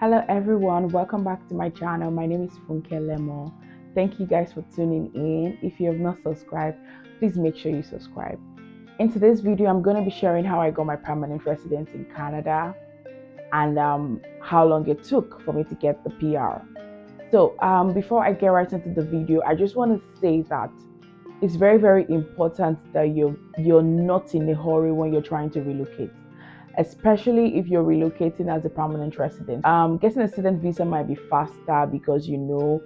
Hello everyone, welcome back to my channel. My name is Funke Lemo. Thank you guys for tuning in. If you have not subscribed, please make sure you subscribe. In today's video, I'm going to be sharing how I got my permanent residence in Canada and how long it took for me to get the PR. So before I get right into the video, I just want to say that it's very important that you're not in a hurry when you're trying to relocate, especially if you're relocating as a permanent resident. Getting a student visa might be faster because you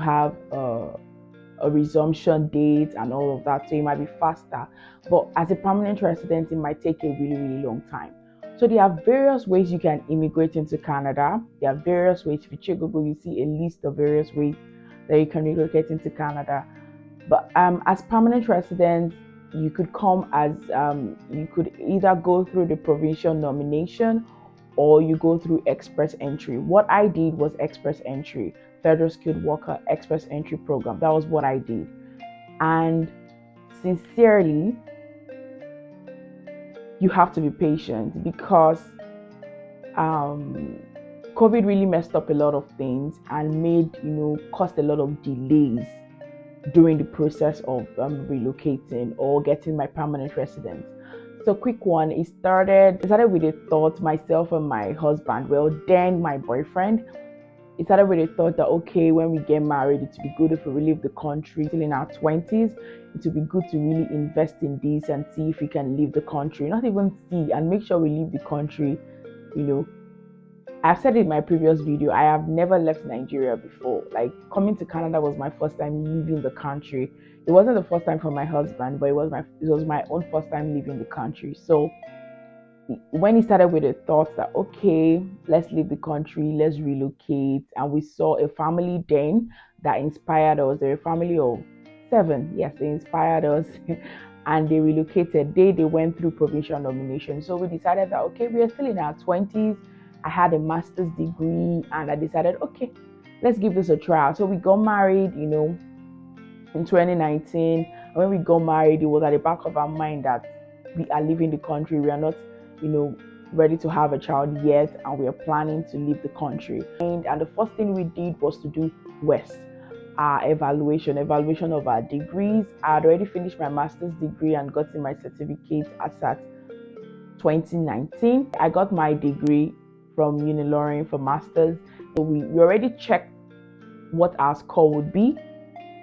have a resumption date and all of that, so it might be faster. But as a permanent resident, it might take a really long time. So there are various ways you can immigrate into Canada. There are various ways. If you check Google, you see a list of various ways that you can relocate into Canada. But as permanent residents, you could come as you could either go through the provincial nomination or you go through express entry. What I did was express entry, federal skilled worker express entry program. That was what I did. And sincerely, you have to be patient because COVID really messed up a lot of things and made, caused a lot of delays during the process of relocating or getting my permanent residence. So quick one, it started with a thought, myself and my husband, well then my boyfriend. It started with a thought that okay, when we get married, it would be good if we leave the country. Still in our 20s, it would be good to really invest in this and see if we can leave the country. Not even see, and make sure we leave the country. I've said it in my previous video, I have never left Nigeria before. Like, coming to Canada was my first time leaving the country. It wasn't the first time for my husband, but it was my own first time leaving the country. So when he started with the thoughts that okay, let's leave the country, let's relocate, and we saw a family then that inspired us. They're a family of 7. Yes, they inspired us. And they relocated. They went through provincial nomination. So we decided that okay, we are still in our 20s. I had a master's degree and I decided, okay, let's give this a try. So we got married, in 2019. And when we got married, it was at the back of our mind that we are leaving the country. We are not, ready to have a child yet, and we are planning to leave the country. And the first thing we did was to do WES, our evaluation of our degrees. I had already finished my master's degree and gotten my certificate as at 2019. I got my degree from Unilorin for masters. So we already checked what our score would be.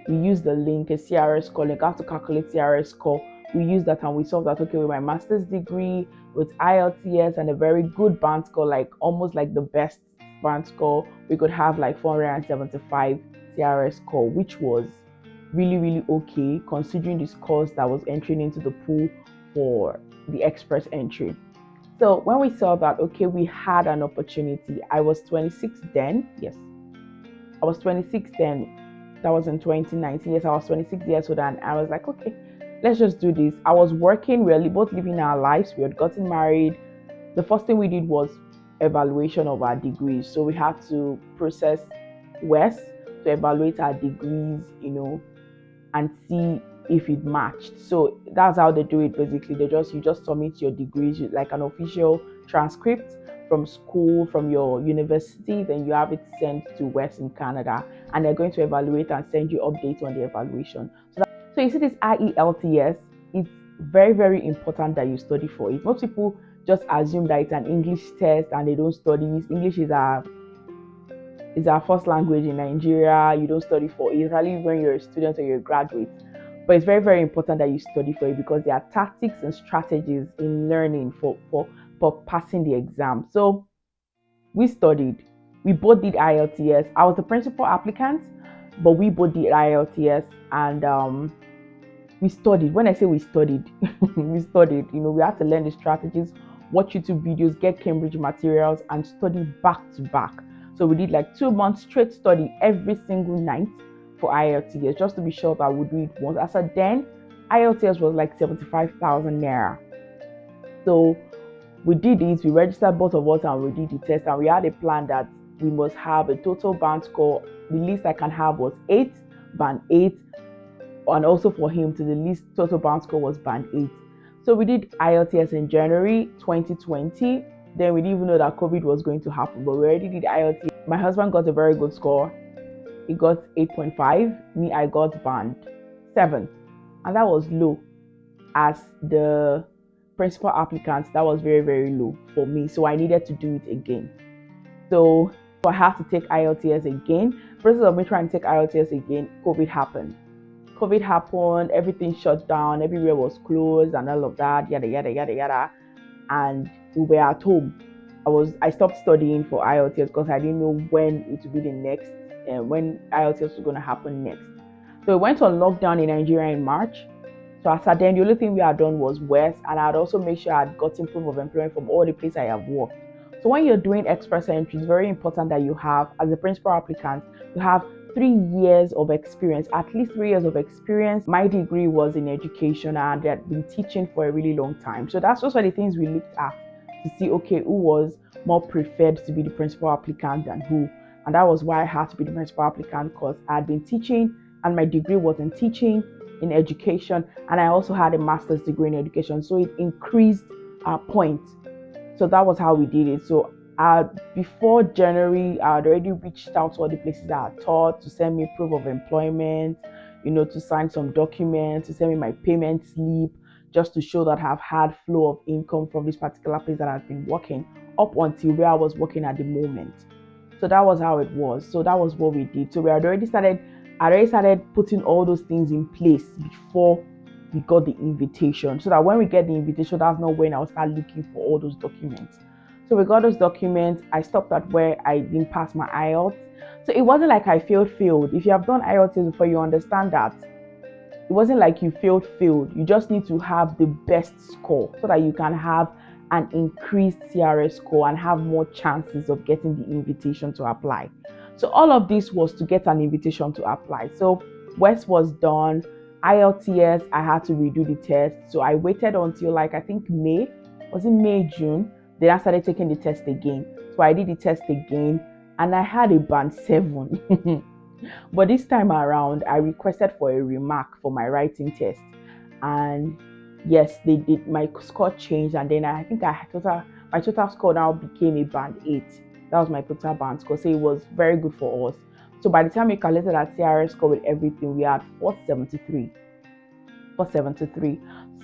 We used the link, a CRS score link, how to calculate CRS score. We used that and we saw that okay, with my master's degree, with IELTS and a very good band score, like almost like the best band score, we could have like 475 CRS score, which was really okay considering the scores that was entering into the pool for the express entry. So when we saw that, okay, we had an opportunity. I was 26 then. Yes, I was 26 then. That was in 2019. Yes, I was 26 years old and I was like, okay, let's just do this. I was working. We were both living our lives. We had gotten married. The first thing we did was evaluation of our degrees. So we had to process WES to evaluate our degrees, and see if it matched. So that's how they do it basically. You just submit your degrees, like an official transcript from school, from your university, then you have it sent to WES in Canada, and they're going to evaluate and send you updates on the evaluation. So you see this IELTS, it's very important that you study for it. Most people just assume that it's an English test and they don't study. English is our first language in Nigeria. You don't study for it, especially when you're a student or you're a graduate. But it's very important that you study for it because there are tactics and strategies in learning for passing the exam. So we studied. We both did IELTS. I was the principal applicant, but we both did IELTS and we studied. When I say we studied, we studied. We had to learn the strategies, watch YouTube videos, get Cambridge materials, and study back to back. So we did like 2 months straight study every single night for IELTS, just to be sure that we do it once. As at then, IELTS was like 75,000 naira. So we did it. We registered both of us and we did the test. And we had a plan that we must have a total band score. The least I can have was 8, band 8. And also for him, to the least total band score was band 8. So we did IELTS in January 2020. then we didn't even know that COVID was going to happen, but we already did IELTS. My husband got a very good score. He got 8.5. Me, I got band 7. And that was low. As the principal applicant, that was very, very low for me. So I needed to do it again. So I had to take IELTS again. Process of me trying to take IELTS again, COVID happened. Everything shut down, everywhere was closed and all of that, yada yada yada yada. And we were at home. I stopped studying for IELTS because I didn't know when it would be the next, when IELTS was going to happen next. So we went on lockdown in Nigeria in March. So after then, the only thing we had done was West, and I had also made sure I had gotten proof of employment from all the places I have worked. So when you're doing express entry, it's very important that you have, as a principal applicant, you have 3 years of experience, at least 3 years of experience. My degree was in education and I had been teaching for a really long time. So that's also the things we looked at to see, okay, who was more preferred to be the principal applicant than who. And that was why I had to be the principal applicant, because I had been teaching and my degree was in teaching, in education, and I also had a master's degree in education. So it increased our points. So that was how we did it. So before January, I had already reached out to all the places I had taught to send me proof of employment, to sign some documents, to send me my payment slip, just to show that I've had flow of income from this particular place that I've been working up until where I was working at the moment. So that was how it was. So that was what we did. So I already started putting all those things in place before we got the invitation, so that when we get the invitation, that's not when I'll start looking for all those documents. So we got those documents. I stopped at where I didn't pass my IELTS. So it wasn't like I failed. If you have done IELTS before, you understand that it wasn't like you failed. You just need to have the best score so that you can have an increased CRS score and have more chances of getting the invitation to apply. So all of this was to get an invitation to apply. So West was done. IELTS, I had to redo the test. So I waited until I think May. Was it May, June? Then I started taking the test again. So I did the test again and I had a band 7. But this time around, I requested for a remark for my writing test. And yes, they did. My score changed, and then I think my total score now became a band 8. That was my total band score. So it was very good for us. So by the time we calculated our CRS score with everything, we had 473.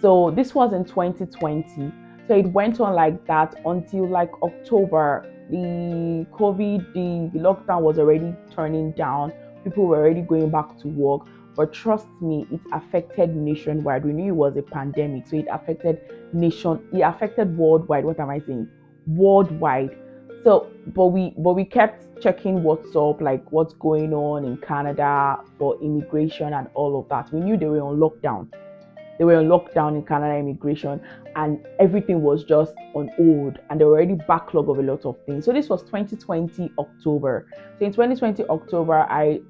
So this was in 2020. So it went on like that until October. The COVID, the lockdown was already turning down. People were already going back to work. But trust me, it affected nationwide. We knew it was a pandemic, so it affected worldwide. What am I saying? Worldwide. So, but we kept checking what's up, what's going on in Canada for immigration and all of that. We knew they were on lockdown. They were on lockdown in Canada immigration, and everything was just on hold, and there were already backlog of a lot of things. So this was 2020 October. So in 2020 October, we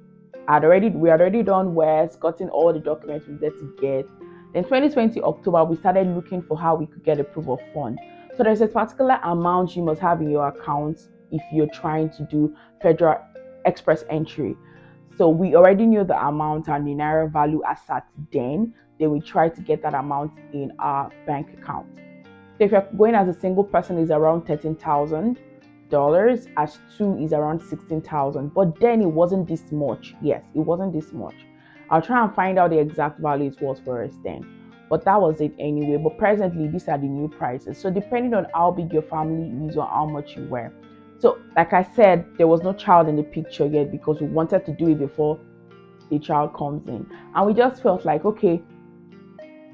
had already done West, gotten all the documents we needed to get. Then 2020 October, we started looking for how we could get a proof of fund. So there's a particular amount you must have in your account if you're trying to do federal express entry. So we already knew the amount and the naira value as at then. Then we tried to get that amount in our bank account. So if you're going as a single person, is around $13,000. As two is around 16,000. But then it wasn't this much. Yes, it wasn't this much. I'll try and find out the exact value it was for us then. But that was it anyway. But presently, these are the new prices. So depending on how big your family is or how much you wear. So like I said, there was no child in the picture yet because we wanted to do it before the child comes in. And we just felt like, okay,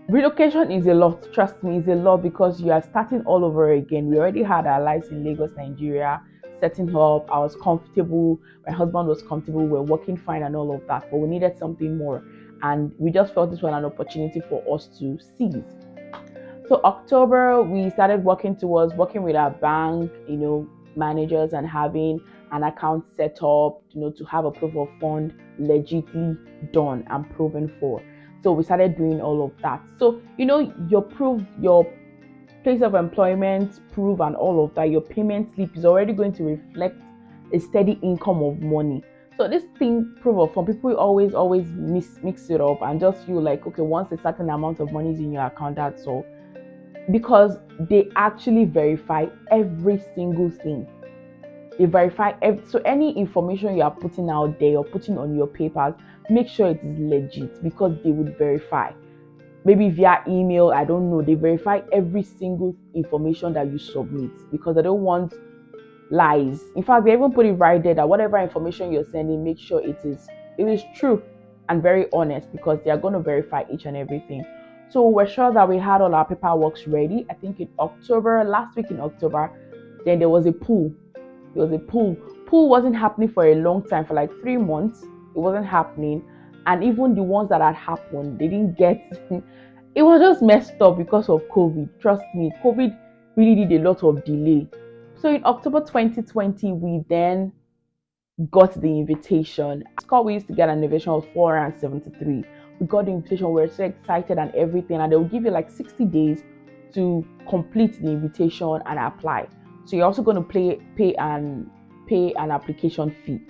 relocation is a lot. Trust me, it's a lot because you are starting all over again. We already had our lives in Lagos, Nigeria, setting up. I was comfortable. My husband was comfortable. We were working fine and all of that. But we needed something more. And we just felt this was an opportunity for us to seize. So October, we started working with our bank, managers, and having an account set up, to have a proof of fund legitly done and proven for. So we started doing all of that. So, your proof, your place of employment proof and all of that, your payment slip is already going to reflect a steady income of money. So this thing, proof of fund, people always mix it up and just feel like, okay, once a certain amount of money is in your account, that's all. because they actually verify every single thing. They verify so any information you are putting out there or putting on your papers, make sure it is legit, because they would verify. Maybe via email, I don't know. They verify every single information that you submit, because they don't want lies. In fact, they even put it right there that whatever information you're sending, make sure it is true and very honest, because they are going to verify each and everything. So we're sure that we had all our paperwork ready. I think in October, last week in October, then there was a pool. There was a pool. Pool wasn't happening for a long time, for like 3 months. It wasn't happening. And even the ones that had happened, they didn't get it was just messed up because of COVID. Trust me, COVID really did a lot of delay. So in October 2020, we then got the invitation. Score, we used to get an invitation of 473. We got the invitation, we were so excited and everything, and they will give you like 60 days to complete the invitation and apply. So you're also going to pay an application fee.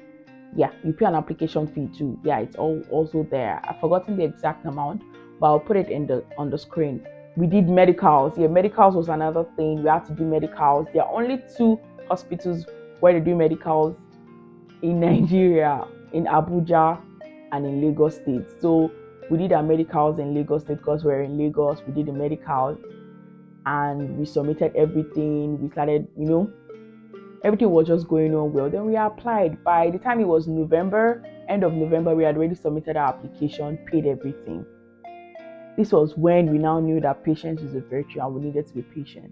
Yeah, you pay an application fee too. Yeah, it's all also there. I've forgotten the exact amount, but I'll put it on the screen. We did medicals. Yeah, medicals was another thing. We had to do medicals. There are only 2 hospitals where they do medicals in Nigeria, in Abuja and in Lagos State. So we did our medicals in Lagos State because we're in Lagos. We did the medicals and we submitted everything. We started, everything was just going on well. Then we applied. By the time it was November, end of November, we had already submitted our application, paid everything. This was when we now knew that patience is a virtue and we needed to be patient.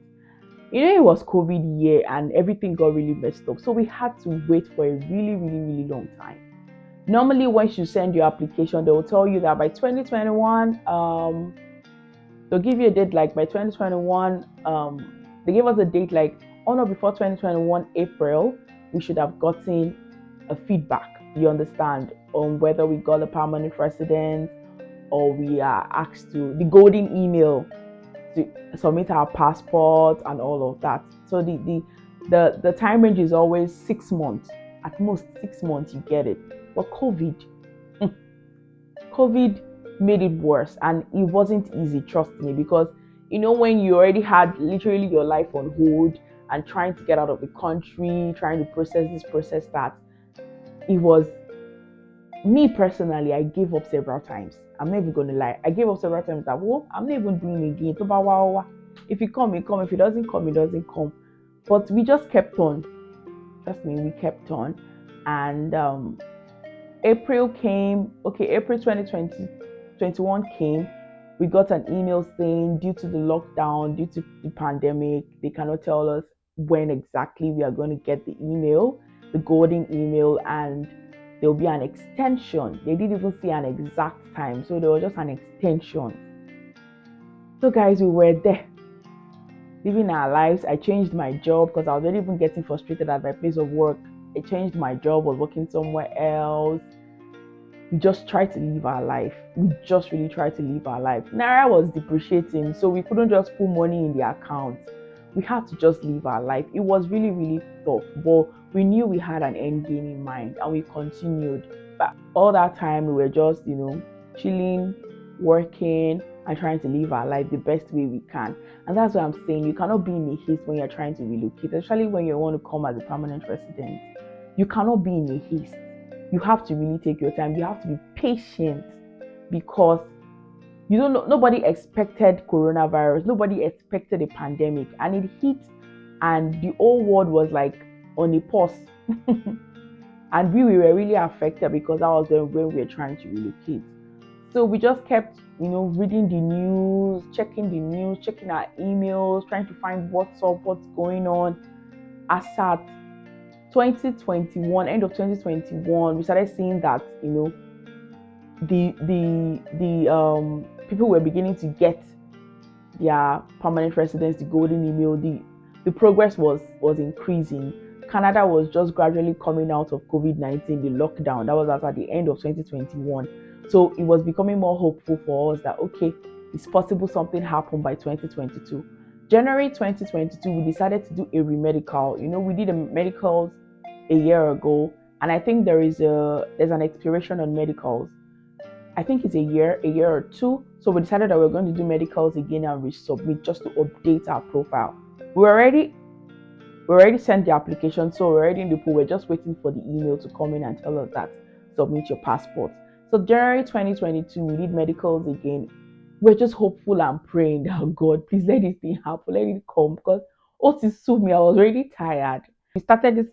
It was COVID year and everything got really messed up. So we had to wait for a really, really, really long time. Normally, once you send your application, they will tell you that by 2021, they'll give you a date like by 2021, they gave us a date like on or before 2021 April, we should have gotten a feedback, you understand, on whether we got a permanent resident or we are asked to the golden email to submit our passport and all of that. So the time range is always 6 months. At most 6 months you get it. But COVID made it worse, and it wasn't easy, trust me, because when you already had literally your life on hold and trying to get out of the country, trying to process this, process that, it was, me personally, I gave up several times. I'm not even going to lie. I gave up several times that, I'm not even doing it again. If it come, it come. If it doesn't come, it doesn't come. But we just kept on. Trust me, we kept on. And April came. Okay, April 2021 came. We got an email saying due to the lockdown, due to the pandemic, they cannot tell us when exactly we are going to get the email, the golden email, and there'll be an extension. They didn't even see an exact time, so there was just an extension. So guys, we were there living our lives. I changed my job because I was already even getting frustrated at my place of work. I changed my job, was working somewhere else. We just tried to live our life. We just really tried to live our life. Naira was depreciating, so we couldn't just put money in the account. We had to just live our life. It was really, really tough, but we knew we had an end game in mind and we continued. But all that time we were just, chilling, working, and trying to live our life the best way we can. And that's what I'm saying. You cannot be in a haste when you're trying to relocate, especially when you want to come as a permanent resident. You cannot be in a haste. You have to really take your time. You have to be patient, because you don't know, nobody expected coronavirus, nobody expected a pandemic, and it hit, and the whole world was like on a pause. And we were really affected because that was when we were trying to relocate. So we just kept, reading the news, checking our emails, trying to find what's up, what's going on. As at 2021, end of 2021, we started seeing that the people were beginning to get their permanent residence, the golden email. The progress was increasing. Canada was just gradually coming out of COVID-19, the lockdown. That was at the end of 2021. So it was becoming more hopeful for us that, okay, it's possible something happened by 2022. January 2022, we decided to do a remedical. We did a medicals a year ago, and I think there's an expiration on medicals. I think it's a year or two. So we decided that we're going to do medicals again and resubmit just to update our profile. We already sent the application, so we're already in the pool. We're just waiting for the email to come in and tell us that submit your passport. So January 2022, we did medicals again. We're just hopeful and praying that God, please let this thing happen, let it come, because it sued me. I was already tired. We started this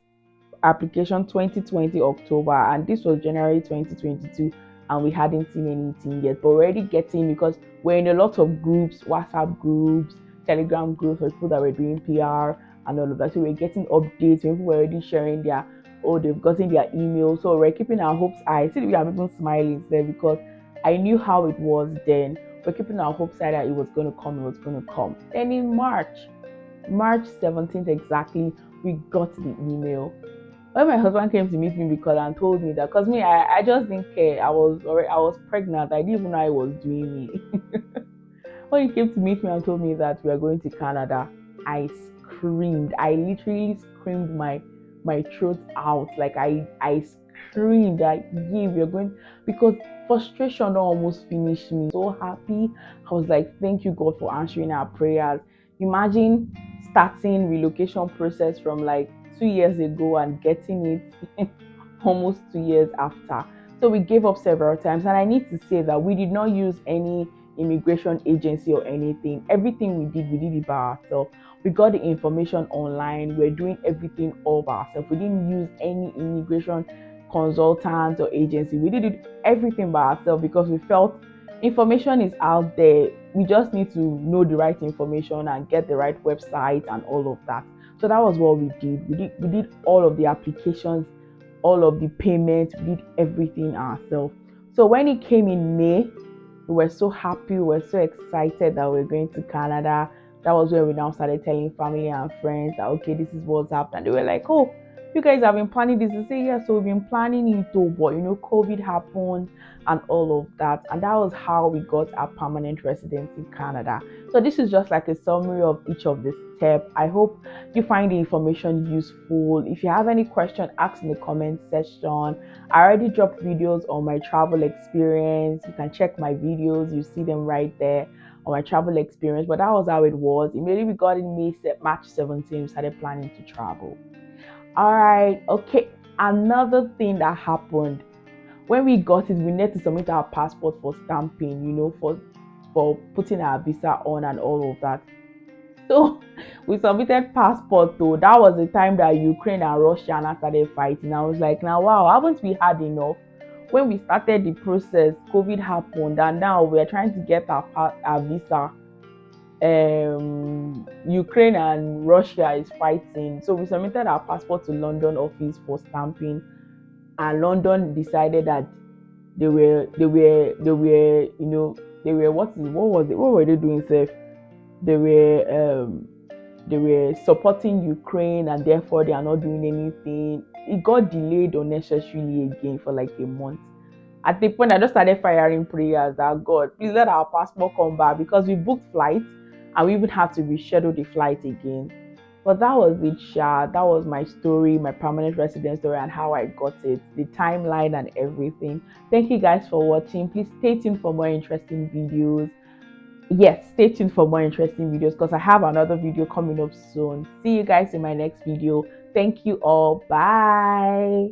application 2020 October, and this was January 2022, and we hadn't seen anything yet. But we're already getting, because we're in a lot of groups, WhatsApp groups, Telegram groups for people that were doing PR and all of that. So we're getting updates. People were already sharing their they've gotten their email. So we're keeping our hopes high. See, we are even smiling there because I knew how it was then. We're keeping our hopes high that it was going to come. It was going to come. Then in March 17th exactly, we got the email. When my husband came to meet me because and told me that, because me, I just didn't care. I was pregnant. I didn't even know I was doing me. When he came to meet me and told me that we are going to Canada, I screamed. I literally screamed my throat out. Like I screamed that, yeah, we are going, because frustration almost finished me. So happy. I was like, thank you God for answering our prayers. Imagine starting relocation process from like 2 years ago and getting it almost 2 years after. So we gave up several times, and I need to say that we did not use any immigration agency or anything. Everything we did it by ourselves. We got the information online. We're doing everything all by ourselves. We didn't use any immigration consultant or agency. We did it everything by ourselves because we felt information is out there. We just need to know the right information and get the right website and all of that. So that was what we did. We did all of the applications, all of the payments, we did everything ourselves. So when it came in May, we were so happy, we were so excited that we we're going to Canada. That was where we now started telling family and friends that, okay, this is what's happened. They were like, oh, you guys have been planning this. We say, yeah, so we've been planning it too, but COVID happened and all of that. And that was how we got our permanent residence in Canada. So this is just like a summary of each of the steps. I hope you find the information useful. If you have any question, ask in the comment section. I already dropped videos on my travel experience. You can check my videos. You see them right there on my travel experience. But that was how it was. Immediately we got in March 17th, we started planning to travel. All right. Okay. Another thing that happened when we got it, we needed to submit our passport for stamping, for putting our visa on and all of that. So we submitted passport though. That was the time that Ukraine and Russia now started fighting. I was like, now wow, haven't we had enough? When we started the process, COVID happened, and now we're trying to get our visa. Ukraine and Russia is fighting. So we submitted our passport to London office for stamping, and London decided that they were what were they doing, safe? They were supporting Ukraine, and therefore they are not doing anything. It got delayed unnecessarily again for like a month. At the point, I just started firing prayers that God, please let our passport come back, because we booked flights and we even had to reschedule the flight again. But that was it, Sha. That was my story, my permanent residence story, and how I got it, the timeline and everything. Thank you guys for watching. Please stay tuned for more interesting videos. Yes, stay tuned for more interesting videos, because I have another video coming up soon. See you guys in my next video. Thank you all. Bye.